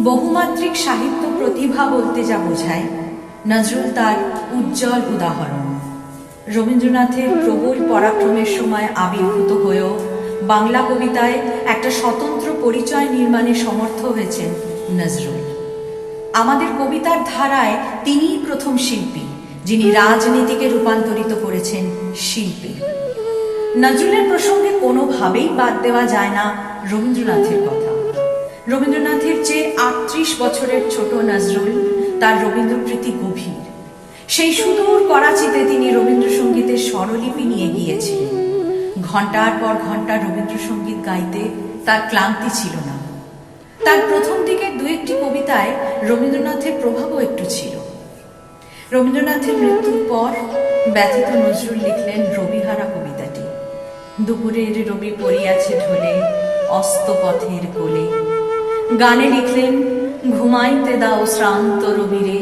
বহুমাত্রিক সাহিত্য প্রতিভা বলতে যা বোঝায়, নজরুল তার উজ্জ্বল উদাহরণ। রবীন্দ্রনাথের প্রবল পরাক্রমের সময় আবির্ভূত হয়েও বাংলা কবিতায় একটা স্বতন্ত্র পরিচয় নির্মাণে সমর্থ হয়েছেন নজরুল। আমাদের কবিতার ধারায় তিনিই প্রথম শিল্পী যিনি রাজনীতিকে রূপান্তরিত করেছেন শিল্পে। নজরুলের প্রসঙ্গে কোনোভাবেই বাদ দেওয়া যায় না রবীন্দ্রনাথের কথা। রবীন্দ্রনাথের চেয়ে ৩৮ বছরের ছোট নজরুল, তার রবীন্দ্রপ্রীতি গভীর। সেই সুদূর করাচিতে তিনি রবীন্দ্রসঙ্গীতের স্বরলিপি নিয়ে গিয়েছিলেন। ঘণ্টার পর ঘণ্টা রবীন্দ্রসঙ্গীত গাইতে তার ক্লান্তি ছিল না। তার প্রথম দিকের দু একটি কবিতায় রবীন্দ্রনাথের প্রভাবও একটু ছিল। রবীন্দ্রনাথের মৃত্যুর পর ব্যথিত নজরুল লিখলেন রবিহারা কবিতাটি। দুপুরের রবি পড়িয়াছে ঢোলে, অস্ত পথের কোলে। গানে লিখলেন ঘুমাইতে দাও শ্রান্ত রবিরে।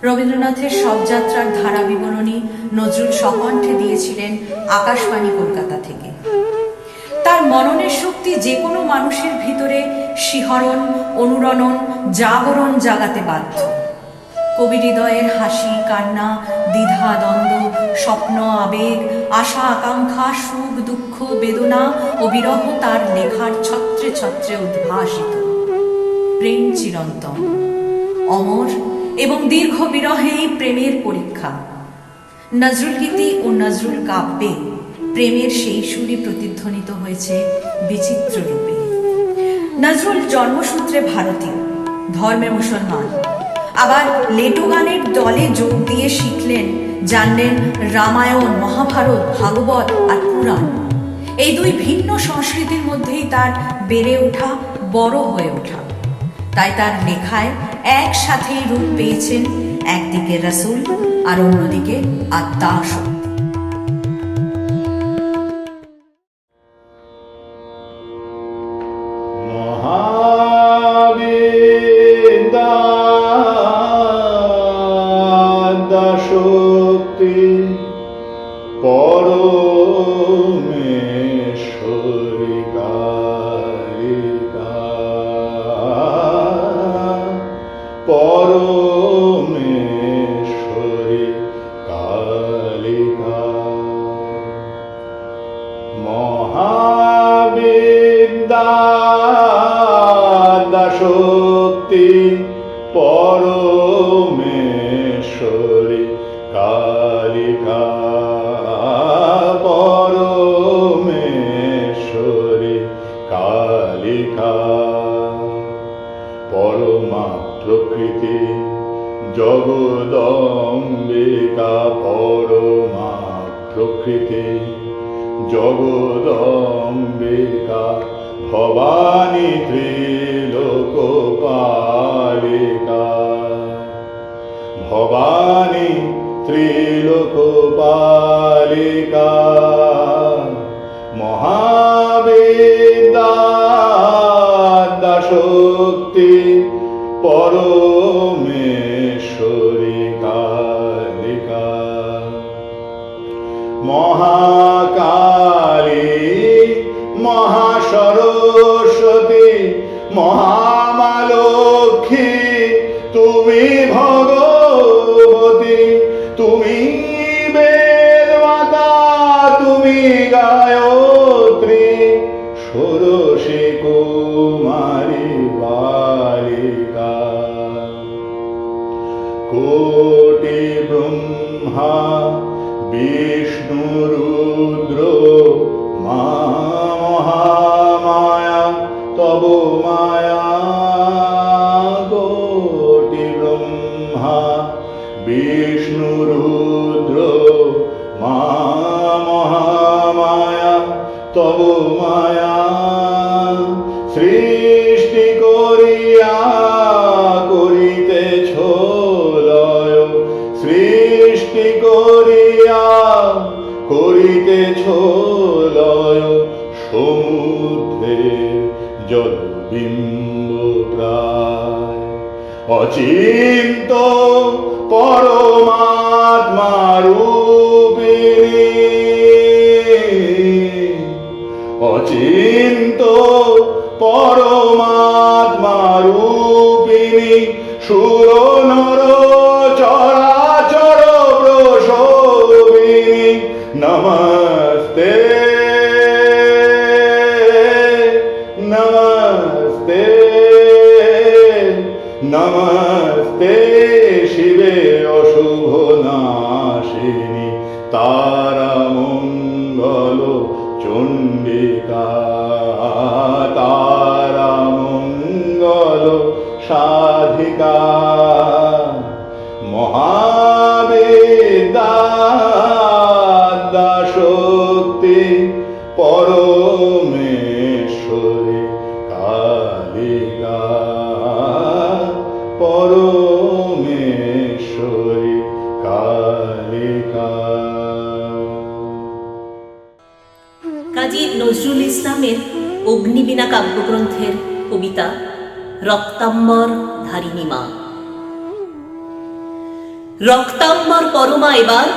রবীন্দ্রনাথের শবযাত্রার ধারা বিবরণী নজরুল স্বকণ্ঠে দিয়েছিলেন আকাশবাণী কলকাতা থেকে। তার মননের শক্তি যে কোনো মানুষের ভিতরে শিহরণ, অনুরণন, জাগরণ জাগাতে বাধ্য। কবি হৃদয়ের হাসি, কান্না, দ্বিধা, দ্বন্দ্ব, স্বপ্ন, আবেগ, আশা, আকাঙ্ক্ষা, সুখ, দুঃখ, বেদনা ও বিরহ তার লেখার ছত্রে ছত্রে উদ্ভাসিত। প্রেম চিরন্তন, অমর এবং দীর্ঘ বিরহেই প্রেমের পরীক্ষা। নজরুল গীতি ও নজরুল কাব্যে প্রেমের সেই সুরই প্রতিধ্বনিত হয়েছে বিচিত্র রূপে। নজরুল জন্মসূত্রে ভারতীয়, ধর্মে মুসলমান, আবার লেটো গানের দলে যোগ দিয়ে শিখলেন, জানলেন রামায়ণ, মহাভারত, ভাগবত আর পুরাণ। এই দুই ভিন্ন সংস্কৃতির মধ্যেই তার বেড়ে ওঠা, বড় হয়ে ওঠা। তাই তার লেখায় একসাথেই রূপ পেয়েছেন একদিকে রসুল আর অন্যদিকে আত্মাশক্তি। শক্তি পরমেশ্বরী কালিকা, পরমেশ্বরী কালিকা। মহাবিদ্যা শক্তি পরমেশ্বরী কালিকা, পরমেশ্বরী কালিকা। পরমা প্রকৃতি জগদম্বিকা, পরমা প্রকৃতি জগদম্বিকা। ভবানী ত্রিলোকপালিকা, ভবানী ত্রিলোকপালিকা। মহাবিদ্যা শক্তি পরমেশ্বরী কালিকা। মহাকালী, মহাসরস্বতী, মহামালক্ষ্মী, তুমি ভগবতী, তুমি বেদমাতা, তুমি গায়ত্রী, ষোড়শী কুমারী বালিকা। কোটি ব্রহ্মা বিষ্ণু রুদ্র মা মহামায়া তব মায়া। কোটি ব্রহ্মা বিষ্ণু রুদ্র মা মহামায়া তব মায়া। সৃষ্টি করিয়া করিতেছ লয়, সৃষ্টি করিয়া করিতেছ লয়। সমুদ্রে জলবিম্ব প্রায়, অচিন্ত পরমাত্মা রূপিণী, অচিন্ত পরমাত্মা রূপিণী। সুর নর চরাচর প্রসবিনী নমস্তে নমস্তে নমস্তে শিবে অশুভ নাশিনী তারা মঙ্গল চণ্ডিকা তারা মঙ্গল সাধিকা মহাবিদ্যা শক্তি পরমেশ্বরী কালিকা পরমেশ্বরী কালিকা। কাজী নজরুল ইসলামের অগ্নিবীণা কাব্যগ্রন্থের কবিতা রক্তাম্বর ধারিণী মা। রক্তাম্বর পরমা এবার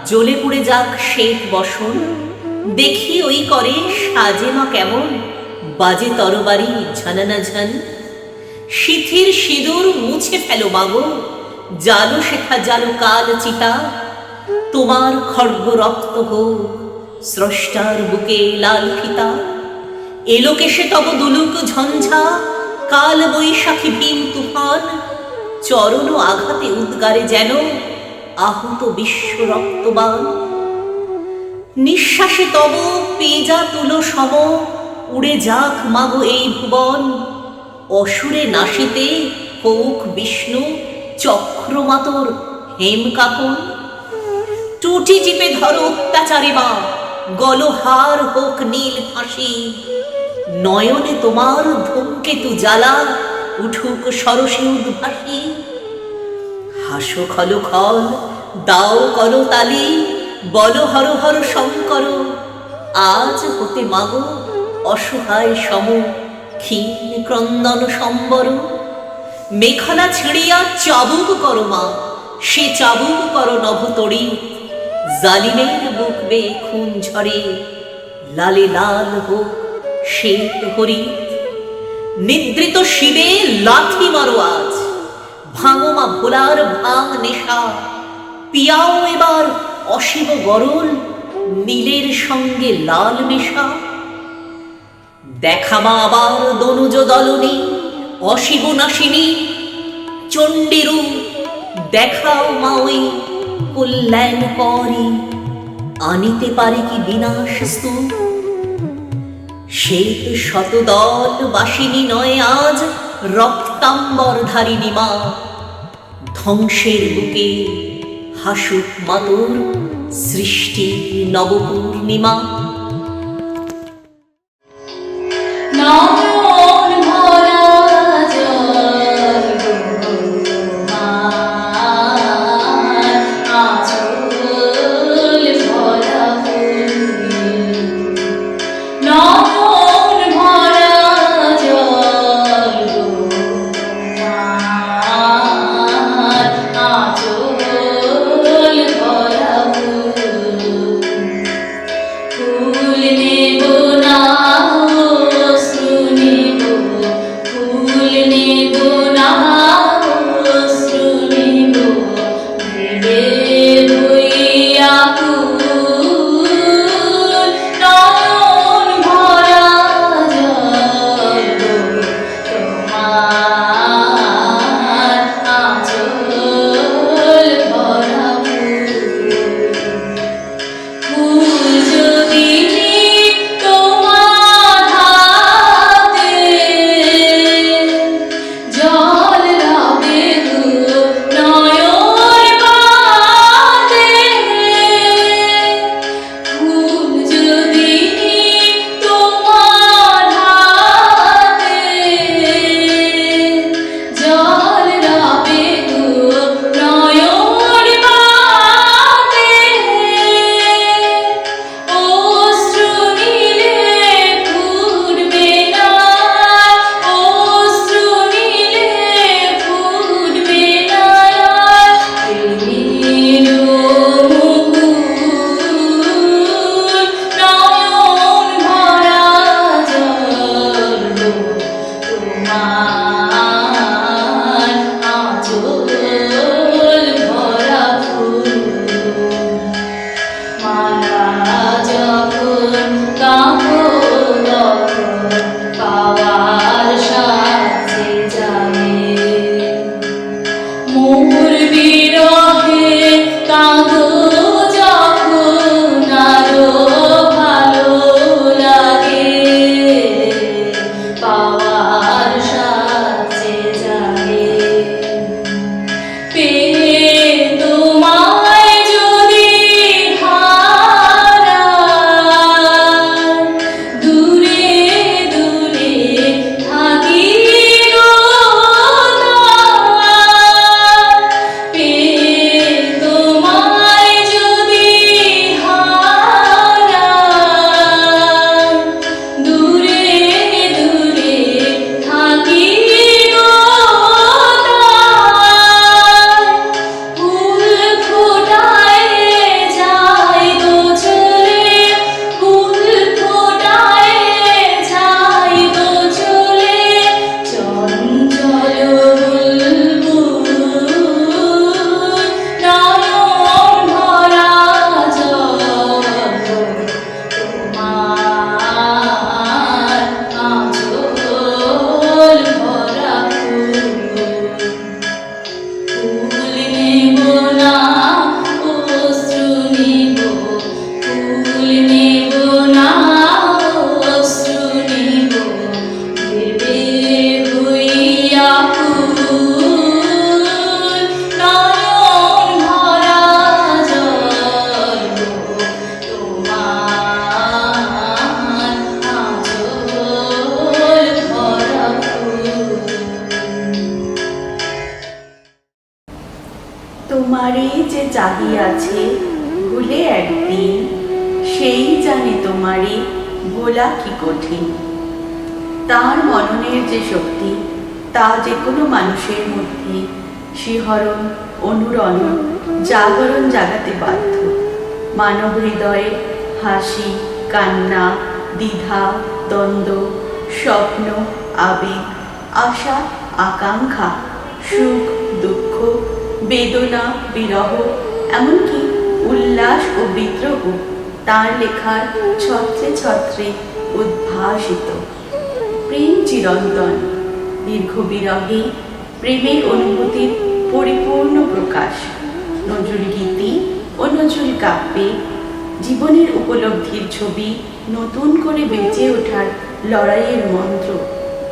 জ্বলে পুড়ে যাক শ্বেত বসন, দেখি ওই করে সাজে মা কেমন, বাজে তরবারি ঝানানা ঝান। শিথির সিঁদুর মুছে ফেলো মাগো, জালো শেখা জালো কাল চিতা, তোমার খড়গ রক্ত হোক স্রষ্টার বুকে লাল ফিতা। এলো কেশে তব দুলুক ঝঞ্ঝা, কাল বৈশাখী ভীম তুফান, চরণ আঘাতে উদ্গারে যেন আহত বিশ্ব রক্তবান। নিঃশ্বাসে তব পেজা তুলো সম, উড়ে যাক মাগো এই ভুবন, অসুরে নাশিতে হোক বিষ্ণু চক্রমাতর হেম কাকন। টুটি টিপে ধরো অত্যাচারে মা, গলহার হোক নীল ফাঁসি, নয়নে তোমার ধূমকেতু জ্বালা, উঠুক সরসে উদ্ভাসী। হাসো খলো খল দাও কলো তালি, বল হর হর শঙ্কর, আজ হতে মাগো অসহায় সম ক্ষীণ ক্রন্দন সম্বর। মেখলা ছিঁড়িয়া চাবুক করো মা, সে চাবুক করো নভতড়ি, জালিমের বুক বে খুন ঝরে, লালে লাল হোক শ্বেত হরি। নিদ্রিত শিবে লাথি মারো আজ, ভাঙো মা ভোলার ভাঙ নেশা, পিয়াও এবার অশিব গরল, নীলের সঙ্গে লাল মেশা। দেখা মা আবার দনুজ দলনী, অশিব নাশিনী চণ্ডীরূপ, দেখাও মা ওই কল্যাণ করি, আনিতে পারে কি বিনাশ স্তূপ। শ্বেত শতদল বাসিনী নয় আজ রক্তাম্বর ধারিণী মা, ধ্বংসের বুকে হাসুক মাতর সৃষ্টির নবপূর্ণিমা। তোমারে যে চাহিয়াছে ভুলে একদিন, সেই জানে তোমারে ভোলা কি কঠিন। তার মননের যে শক্তি, তা যে কোনো মানুষের মধ্যে শিহরণ, অনুরণন, জাগরণ জাগাতে বাধ্য। মানব হৃদয়ে হাসি, কান্না, দ্বিধা, দ্বন্দ্ব, স্বপ্ন, আবেগ, আশা, আকাঙ্ক্ষা, সুখ, দুঃখ, বেদনা, বিরহ, এমনকি উল্লাস ও বিদ্রোহ তার লেখার ছত্রে ছত্রে উদ্ভাসিত। প্রেম চিরন্তন, দীর্ঘ বিরহে প্রেমের অনুভূতির পরিপূর্ণ প্রকাশ। নজরুল গীতি ও নজরুল কাব্যে জীবনের উপলব্ধির ছবি নতুন করে বেঁচে ওঠার লড়াইয়ের মন্ত্র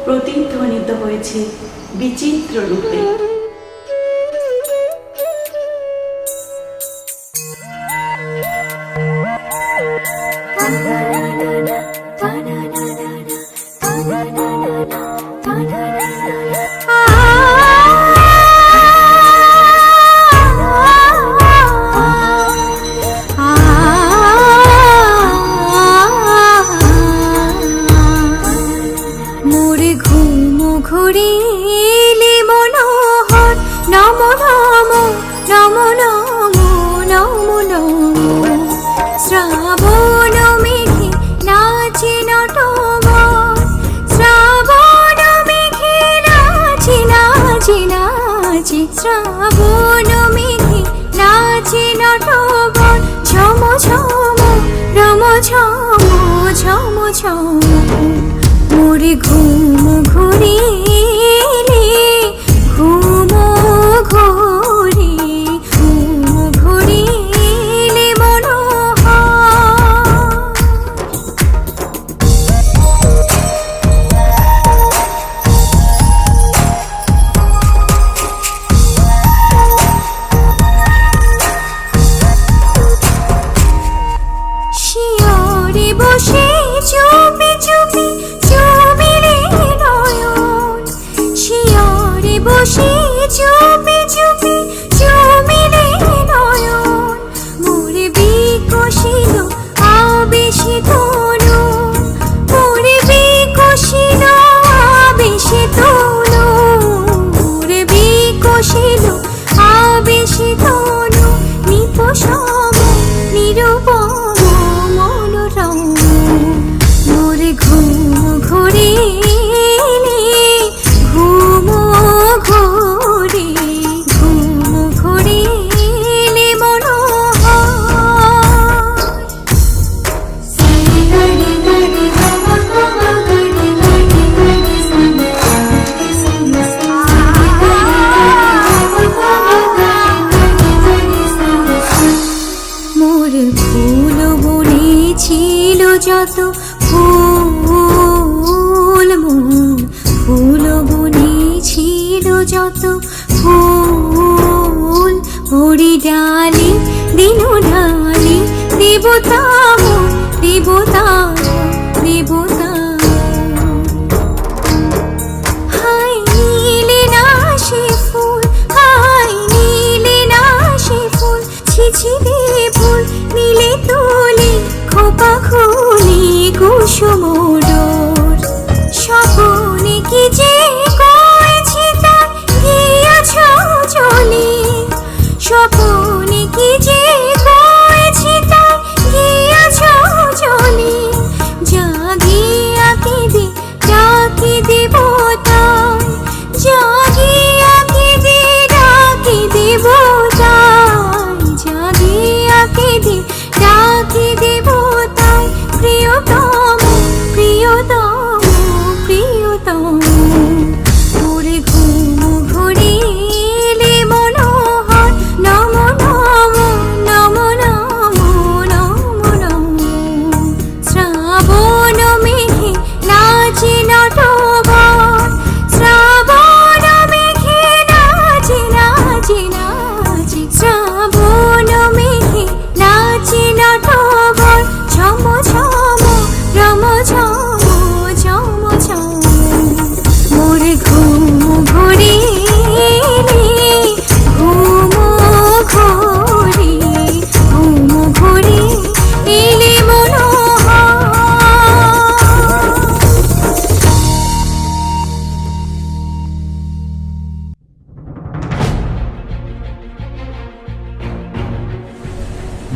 প্রতিধ্বনিত হয়েছে বিচিত্র রূপে। মোরে ঘুম ঘুরিলে মনোহর, নম নম নম নম নম নম। শ্রাবণ মেঘে নাচে নটবর, শ্রাবণ মেঘে নাচে নাচে নাচে। শ্রাবণ মেঘে নাচে নটবর, ঝম ঝম রম ঝম ঝম ঝম। মোরে ঘুম ঘুরিলে ঘুম ঘুরি, ঘুম ঘুরিলে মনোহর। শিয়রে বসে চুপি চুপি চুমিলে নয়ন, শিয়রে বসে চুপি চুপি চুমিলে নয়ন। মোরে বিকশিল আবেশে তনু, মোরে বিকশিল আবেশে তনু, মোরে বিকশিল আবেশে তনু। নিপসম নিরূপম মনোরম, মোরে ঘুম ঘুরিলে ঘুম ঘুরি, ঘুম ঘুরিলে মনোহর। মোর ফুল বুনেছিল যত ফুল, মোর ফুল বুনেছিল যত ফুল। ভরি ডালি দিনু ঢালি দেবতা, দেবতা দেবতা। হাই নীলে না সে ফুল, হাই নীলে না সে ফুল। ছিছি রে ফুল নীলে তুলি, খোপা খুলি কুসুম ডোর। স্বপনে কি যে করেছি তার গিয়াছ চলি, স্বপনে কি যে করেছি তার গিয়াছ চলি।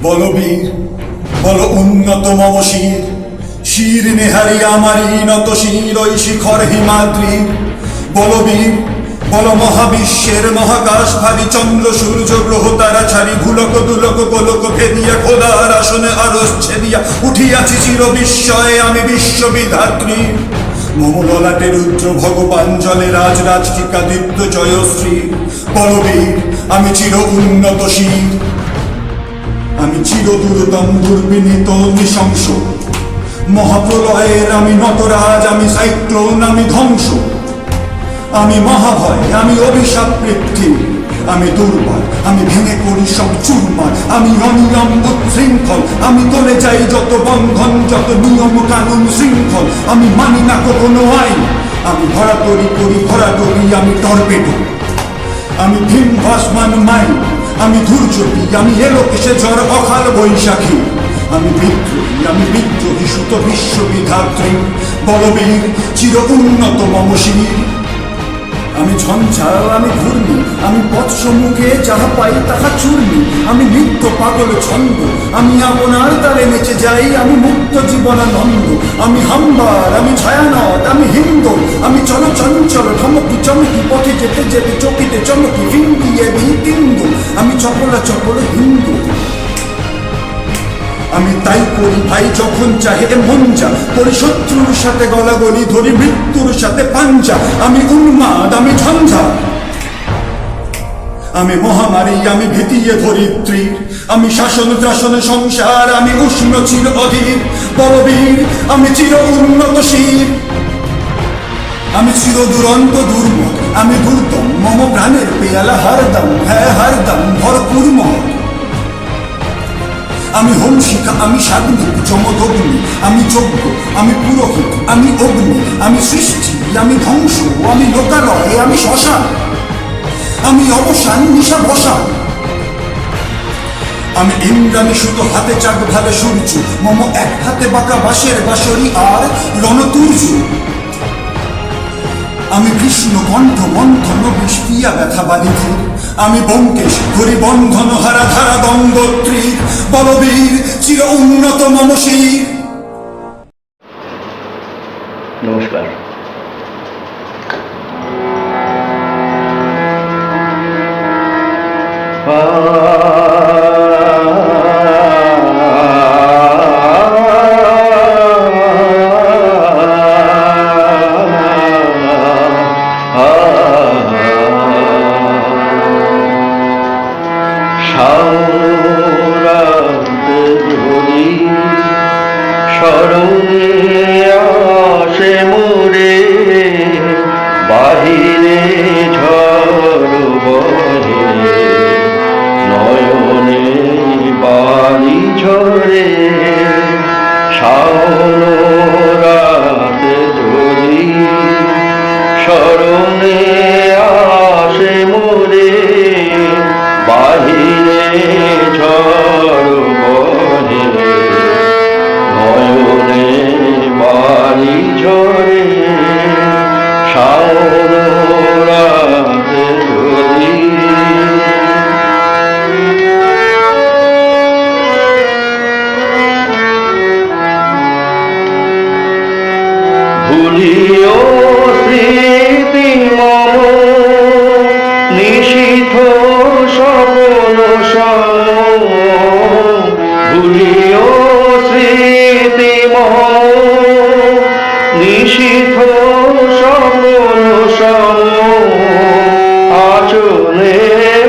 বলবীর বল উন্নত মম শির, শির নেহারি আমারি নত শির ওই শিখর হিমাদ্রির। বলবীর বল মহাবিশ্বের মহাকাশ ভারী চন্দ্র সূর্য গ্রহ তারা ছাড়ি ভুলক দুলক গোলক ভেদিয়া খোদার আসনে আরস ছেদিয়া উঠিয়াছি চির বিস্ময়ে আমি বিশ্ববিধাত্রী। মম ললাটে রুদ্র ভগবান জলে রাজ রাজটিকাদিত্য জয়শ্রী। বলবীর আমি চির উন্নত শির, আমি চির দুর্দম দুর্বিনীত নৃশংস। মহাপ্রলয়ের আমি নটরাজ, আমি সাইক্লোন, আমি ধ্বংস। আমি মহাভয়, আমি অভিশাপ পৃথ্বী। আমি দুর্বল, আমি ভেঙে পড়ি সব চুরমার। আমি অনিয়ম উচ্ছৃঙ্খল, আমি তোলে যাই যত বন্ধন, যত নিয়ম কানুন শৃঙ্খল। আমি মানি না কোনো আইন, আমি ধরাতরি করি ধরাতরি। আমি টর্পেডো, আমি ভীম ভাসমান মাইন, আমি ধূর্যটি, আমি এলোকেশে ঝড় অকাল বৈশাখী। আমি বিদ্রোহী, আমি বিদ্রোহী সুত বিশ্ববিধাত্রী। বলবীর চির উন্নত মম শির। আমি ঝঞ্ঝা, আমি ঘূর্ণি, আমি পথ সম্মুখে যাহা পাই তাহা চূর্ণি। আমি নিত্য পাগল ছন্দ, আমি আপনার তালে নেচে যাই। আমি মুক্ত জীবনানন্দ, আমি হাম্বার, আমি ছায়ানট, আমি হিন্দু। আমি চল চঞ্চল ধমকি চমকি পথে যেতে যেতে চকিতে চমকি হিন্দিয়ে তিন্দু। আমি চপলা চপল হিন্দু। আমি তাই করি ভাই যখন চাহে মন যা, করি শত্রুর সাথে গলাগলি, ধরি মৃত্যুর সাথে পাঞ্জা। আমি উন্মাদ, আমি ঝঞ্ঝা, আমি মহামারী, আমি ভীতিয়ে ধরিত্রীর। আমি শাসন ত্রাসন সংসার, আমি উষ্ণ চির অধীর। বলবীর আমি চির উন্নত শির, আমি চির দুরন্ত দুর্মদ, আমি দুর্দম মম প্রাণের পেয়ালা হারদম, হ্যাঁ হারদম ভরপুর মদ। আমি হোমশিখা, আমি সাগ্নিক যমদগ্নি, আমি যজ্ঞ, আমি পুরোহিত, আমি অগ্নি। আমি সৃষ্টি, আমি ধ্বংস, আমি লোকালয়, আমি শ্মশান। আমি অবসান, নিশা বসান। আমি ইন্দ্রাণী সুতো হাতে চাক ভালে সূর্য, মম এক হাতে বাঁকা বাঁশের বাঁশরি আর রণতুর্য। আমি কৃষ্ণ কণ্ঠ মন্থন বিষপিয়া ব্যথা বালিধীর। আমি ব্যোমকেশ ধরি বন্ধন হারা ধারা গঙ্গোত্রীর। বলবীর চির উন্নত মম শির। নমস্কার। স্মরণে আসে মোরে, বাহিরে ঝড় বহে, নয়নে বাড়ি ঝরে। শাওন রাতে যদি স্মরণে আসে মোরে, বাহিরে ঝড় বহে, নয়নে বাড়ি ঝরে। শাওন রাতে যদি ভুলিও স্মৃতি মম, নিশীথ স্বপ্ন সম। ভুলিও স্মৃতি মম, নিশীথ স্বপ্ন সম। আচলে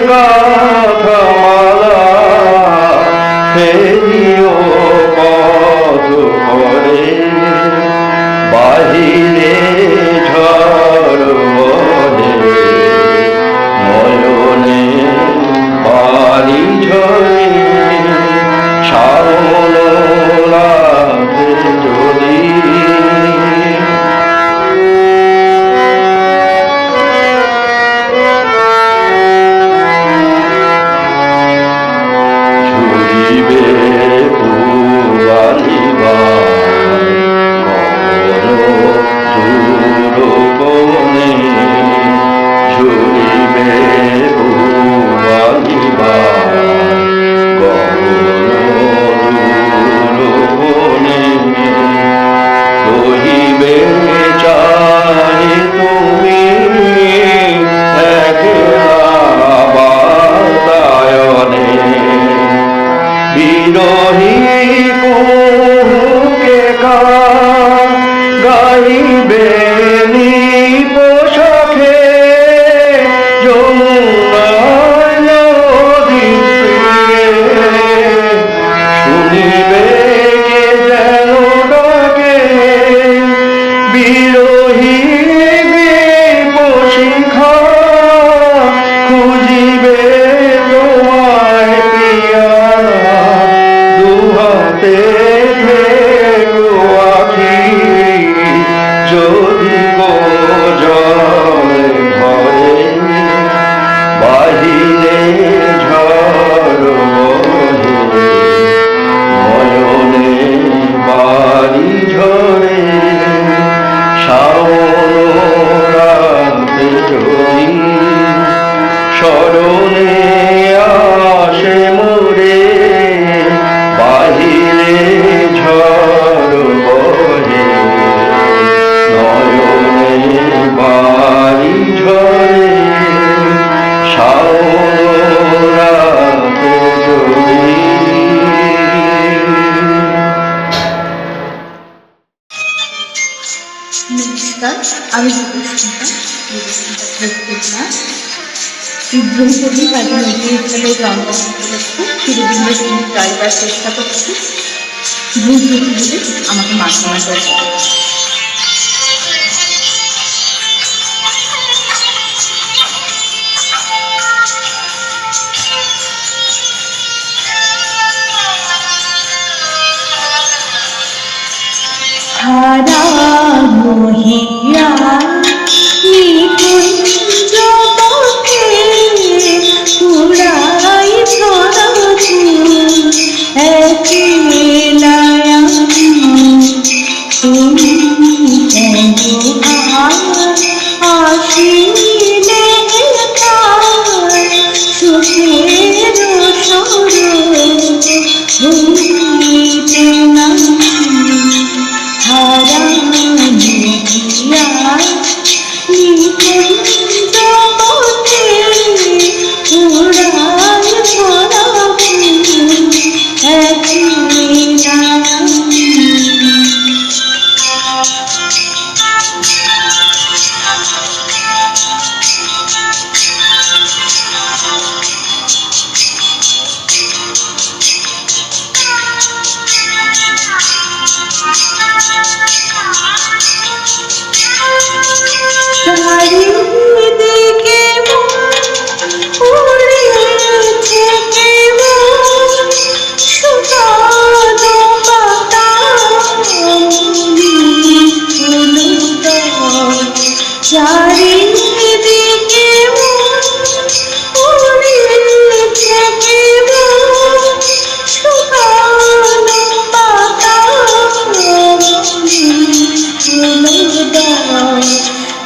গাথা মালা, ফেরিও পথ করে, বাহিরে ঝড় বহে, নয়নে বাড়ি ঝরে। শাওন রাতে যদি শ্রাবণ রাতে যদি নমস্কার, আমি দেবস্মিতা ব্রহ্মকবি কাজী নজরুল ইসলামের জন্ম উপলক্ষে চিরদিনের দিন গাইবার চেষ্টা করছি। ভুল ত্রুটি হলে আমাকে মার্জনা করবে। ধারা মহিয়া নিকুঞ্জ পথে পুরাই ধরা একলায়া তুমি আসিলে সুখের সরতে না ধারা মহিয়া নিকুঞ্জ পথে পুরাই ধরা একলায়া চারিদিকে উড়েছে কেমন সুধার পাতা চারিদিকে উড়েছে কেমন সুধার পাতা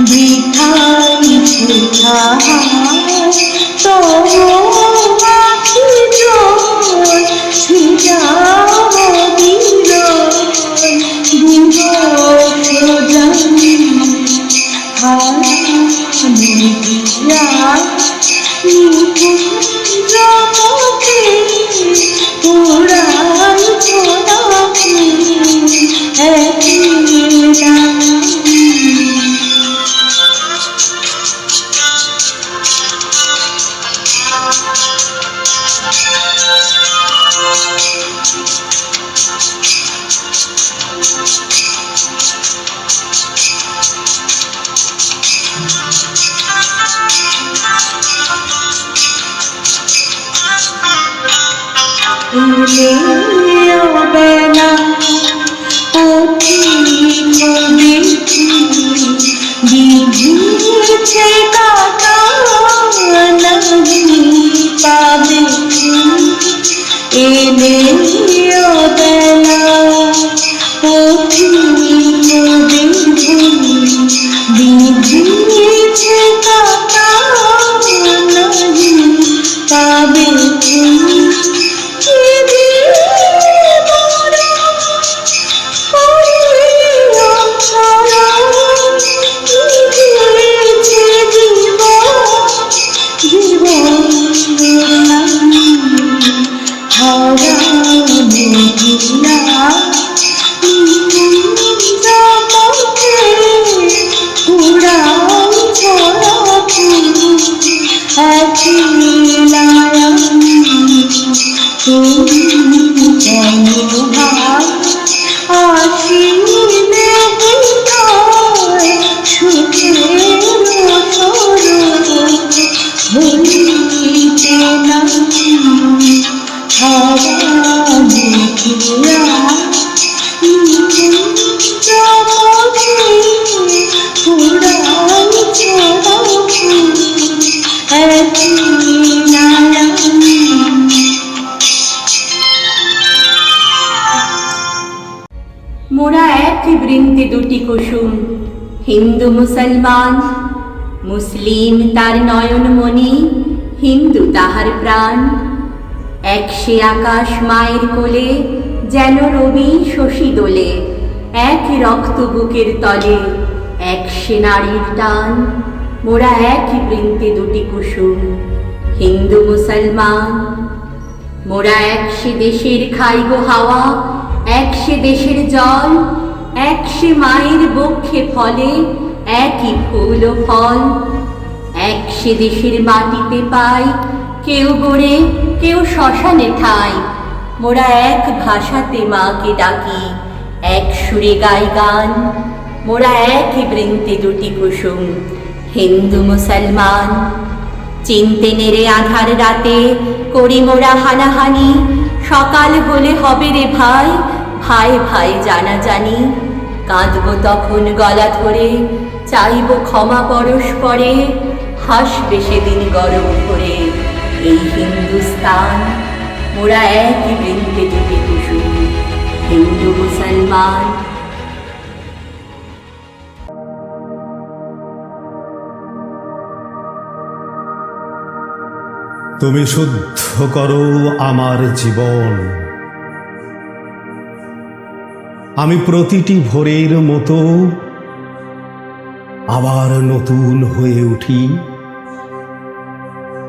বৃথাই তবু আখি জল বেলা বিধিছে কাটা নাহি পাবে এলে বেলা বিধিছে কাটা নাহি পাবে মোরা এক বৃন্তে দুটি কুসুম, হিন্দু মুসলমান, মুসলিম তার নয়নমণি, হিন্দু তাহার প্রাণ। এক সে আকাশ মায়ের কোলে, যেন রবি শশী দোলে, এক রক্ত বুকের তলে, এক সে নারীর টান। মোরা একই বৃন্তে দুটি কুসুম, হিন্দু মুসলমান। মোরা এক সে দেশের খাইব হাওয়া, এক সে দেশের জল, এক সে মায়ের বক্ষে ফলে একই ফুল ও ফল। এক সে দেশের মাটিতে পাই কেউ গড়ে কেউ শ্মশানে ঠাই। মোরা এক ভাষাতে মাকে ডাকি, এক সুরে গাই গান। মোরা একই বৃন্তে দুটি কুসুম, হিন্দু মুসলমান। চিনতে নেড়ে আধার রাতে করি মোরা হানাহানি, সকাল হলে হবে রে ভাই, ভাই ভাই জানা জানি। কাঁদব তখন গলা ধরে, চাইব ক্ষমা পরস্পরে, হাসবে সেদিন গরম করে এই হিন্দুস্তান। মোরা একই বৃন্তে দুটি কুসুম, হিন্দু মুসলমান। তুমি শুদ্ধ করো আমার জীবন, আমি প্রতিটি ভোরের মতো আবার নতুন হয়ে উঠি,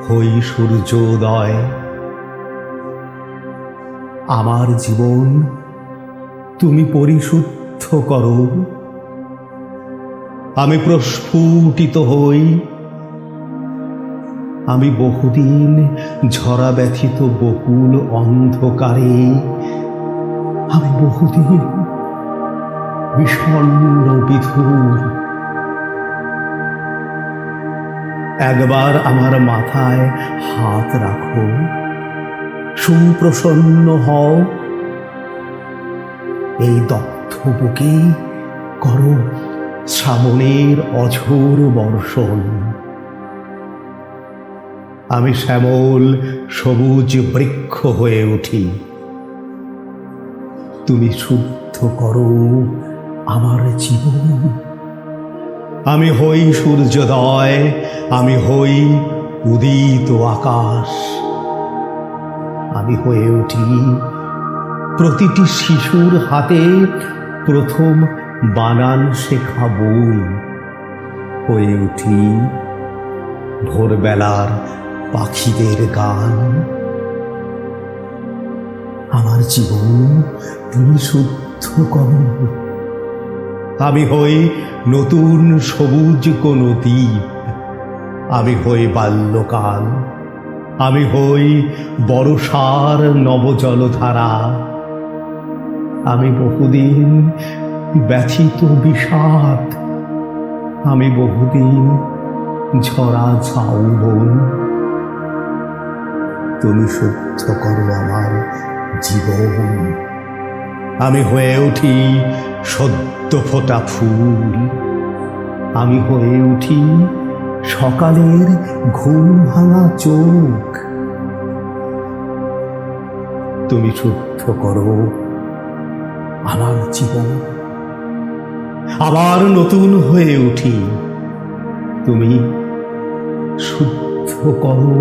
হই সূর্যোদয়। আমার জীবন তুমি পরিশুদ্ধ করো, আমি প্রস্ফুটিত হই। আমি বহুদিন ঝরা ব্যথিত বকুল অন্ধকারে, আমি বহুদিন বিষণ্ণ বিধুর। একবার আমার মাথায় হাত রাখো, সুপ্রসন্ন হও। এই দগ্ধ বুকে করো শ্রাবণের অঝোর বর্ষণ। আমি শ্যামল সবুজ বৃক্ষ হয়ে উঠি, তুমি শুদ্ধ করো আমার জীবন। আমি হই সূর্যোদয়, আমি হই উদিত আকাশ। আমি হয়ে উঠি প্রতিটি শিশুর হাতে প্রথম বানান শেখা বই। হয়ে উঠি ভোরবেলার পাখিদের গান। আমার জীবন তুমি শুদ্ধ করো, আমি হই নতুন সবুজ কোন দ্বীপ। আমি হই বাল্যকাল, আমি হই বর্ষার নবজলধারা। আমি বহুদিন ব্যথিত বিষাদ, আমি বহুদিন ঝরা ঝাউবন। তুমি শুদ্ধ করো আমার জীবন, আমি হয়ে উঠি সদ্য ফোটা ফুল। আমি হয়ে উঠি সকালের ঘুম ভাঙা চোখ। তুমি শুদ্ধ করো আমার জীবন, আবার নতুন হয়ে উঠি। তুমি শুদ্ধ করো